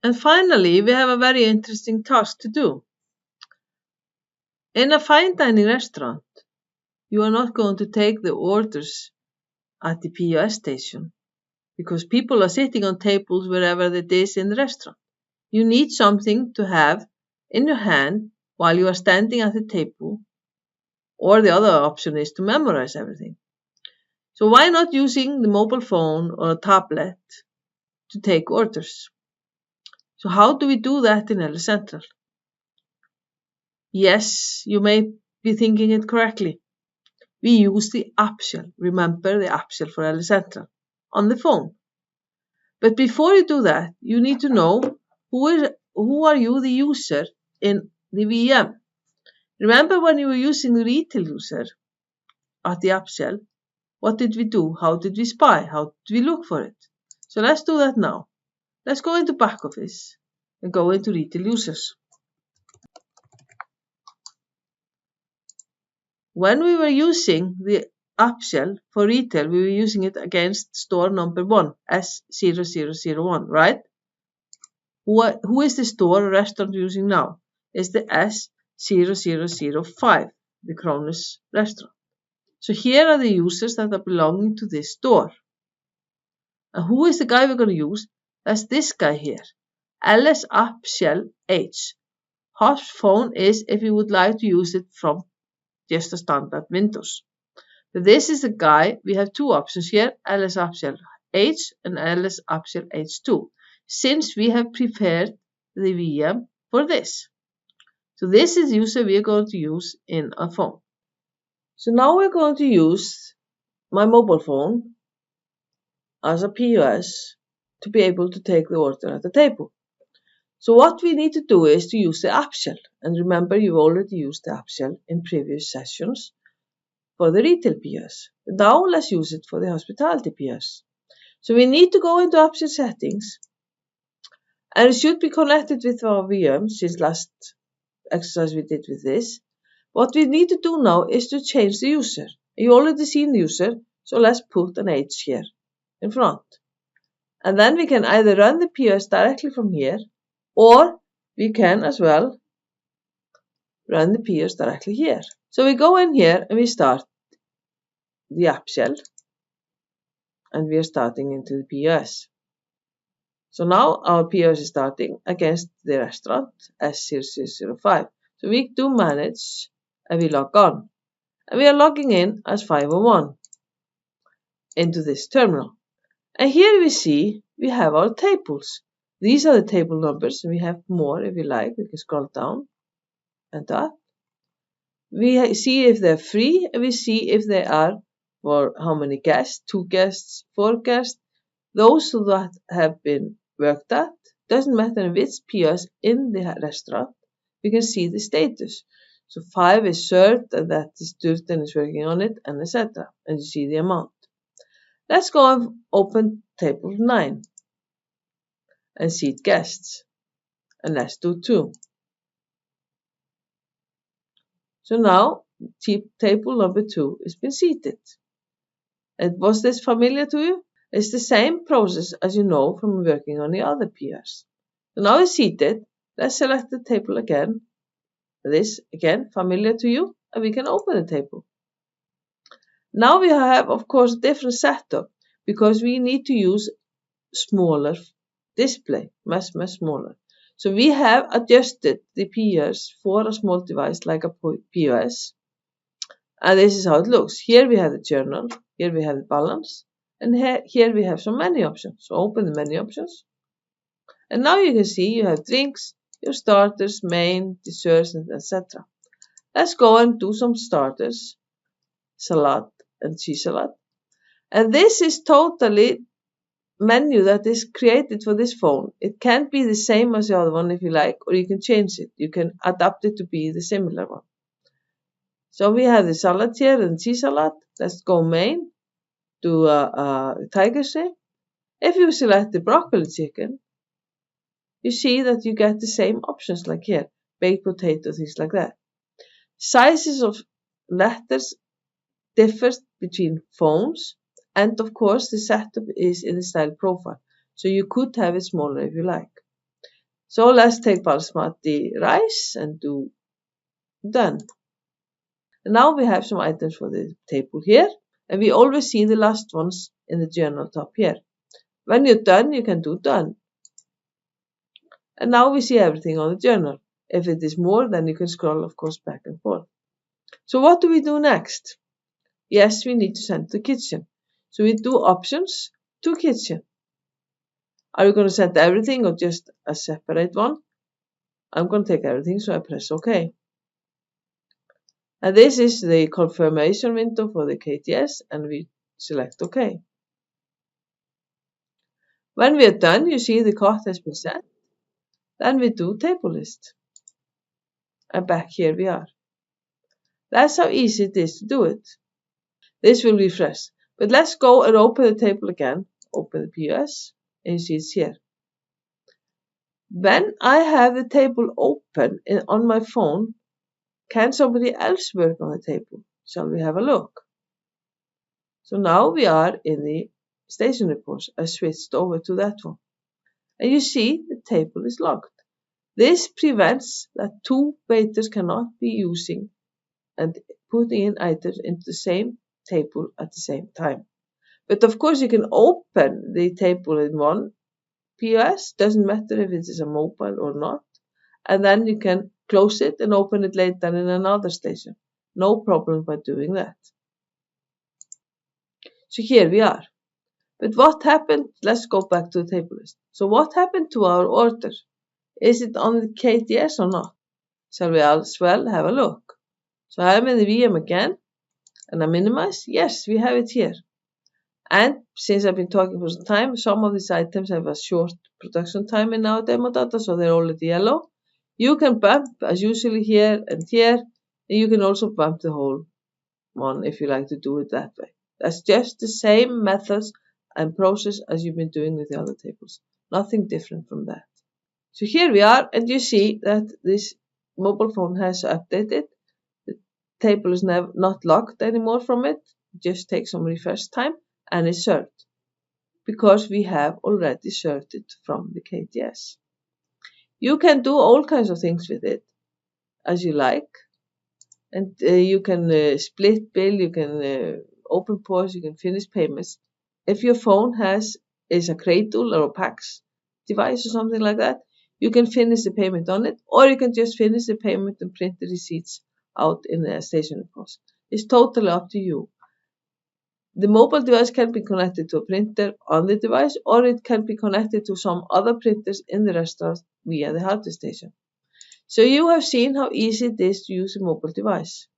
And finally, we have a very interesting task to do. In a fine dining restaurant, you are not going to take the orders at the POS station because people are sitting on tables wherever it is in the restaurant. You need something to have in your hand while you are standing at the table, or the other option is to memorize everything. So why not using the mobile phone or a tablet to take orders? So how do we do that in LS Central? Yes, you may be thinking it correctly. We use the app shell. Remember the app shell for LS Central on the phone. But before you do that, you need to know who are you the user in the VM. Remember when you were using the retail user at the app shell, what did we do? How did we spy? How did we look for it? So let's do that now. Let's go into back office and go into retail users. When we were using the app shell for retail, we were using it against store number 1, S0001, right? Who is the store or restaurant using now? It's the S0005, the Kronos restaurant. So here are the users that are belonging to this store. And who is the guy we're going to use? That's this guy here, LS App Shell H. Hot phone is if you would like to use it from just a standard Windows. But this is the guy, we have two options here, LS App Shell H and LS App Shell H2, since we have prepared the VM for this. So this is the user we are going to use in a phone. So now we're going to use my mobile phone as a POS to be able to take the order at the table. So what we need to do is to use the app shell. And remember, you've already used the app shell in previous sessions for the retail POS. Now let's use it for the hospitality POS. So we need to go into app shell settings. And it should be connected with our VM since last exercise we did with this. What we need to do now is to change the user. You already seen the user, so let's put an H here in front. And then we can either run the POS directly from here, or we can as well run the POS directly here. So we go in here and we start the app shell, and we are starting into the POS. So now our POS is starting against the restaurant S0005. So we do manage and we log on. And we are logging in as 501 into this terminal. And here we see we have our tables. These are the table numbers. We have more if you like. We can scroll down and that. We see if they're free and we see if they are for how many guests, 2 guests, 4 guests. Those that have been worked at, doesn't matter which POS in the restaurant, we can see the status. So 5 is served and that is Sturtan is working on it, and etc. And you see the amount. Let's go and open table 9 and seat guests. And let's do 2. So now table number 2 has been seated. And was this familiar to you? It's the same process as you know from working on the other POS. So now it's seated. Let's select the table again. This again familiar to you, and we can open the table. Now we have, of course, a different setup because we need to use smaller display, much smaller. So we have adjusted the POS for a small device like a POS. And this is how it looks. Here we have the journal, here we have the balance, and here we have some menu options. So open the menu options. And now you can see you have drinks, your starters, main, desserts, and etc. Let's go and do some starters, salad and cheese salad. And this is totally menu that is created for this phone. It can't be the same as the other one if you like, or you can change it. You can adapt it to be the similar one. So we have the salad here and cheese salad. Let's go main, do a tiger shrimp. If you select the broccoli chicken, you see that you get the same options like here, baked potato, things like that. Sizes of letters differs between phones, and of course the setup is in the style profile. So you could have it smaller if you like. So let's take basmati rice and do done. And now we have some items for the table here, and we always see the last ones in the journal top here. When you're done, you can do done. And now we see everything on the journal. If it is more, then you can scroll, of course, back and forth. So what do we do next? Yes, we need to send to kitchen. So we do options to kitchen. Are you going to send everything or just a separate one? I'm going to take everything, so I press OK. And this is the confirmation window for the KTS, and we select OK. When we are done, you see the code has been sent. Then we do table list. And back here we are. That's how easy it is to do it. This will refresh. But let's go and open the table again. Open the POS, and you see it's here. When I have the table open on my phone, can somebody else work on the table? Shall we have a look? So now we are in the stationery post. I switched over to that one. And you see the table is locked. This prevents that two waiters cannot be using and putting in items into the same table at the same time. But of course you can open the table in one POS, doesn't matter if it is a mobile or not, and then you can close it and open it later in another station. No problem by doing that. So here we are. But what happened? Let's go back to the table list. So what happened to our order? Is it on the KTS or not? Shall we as well have a look? So I'm in the VM again, and I minimize. Yes, we have it here. And since I've been talking for some time, some of these items have a short production time in our demo data, so they're already yellow. You can bump, as usually here and here, and you can also bump the whole one if you like to do it that way. That's just the same methods and process as you've been doing with the other tables. Nothing different from that. So here we are, and you see that this mobile phone has updated. The table is not locked anymore from it. Just take some refresh time, and it's served because we have already served it from the KTS. You can do all kinds of things with it as you like, and you can split bill, you can open POS, you can finish payments. If your phone is a Cradle or a PAX device or something like that, you can finish the payment on it, or you can just finish the payment and print the receipts out in the stationery post. It's totally up to you. The mobile device can be connected to a printer on the device, or it can be connected to some other printers in the restaurant via the hardware station. So you have seen how easy it is to use a mobile device.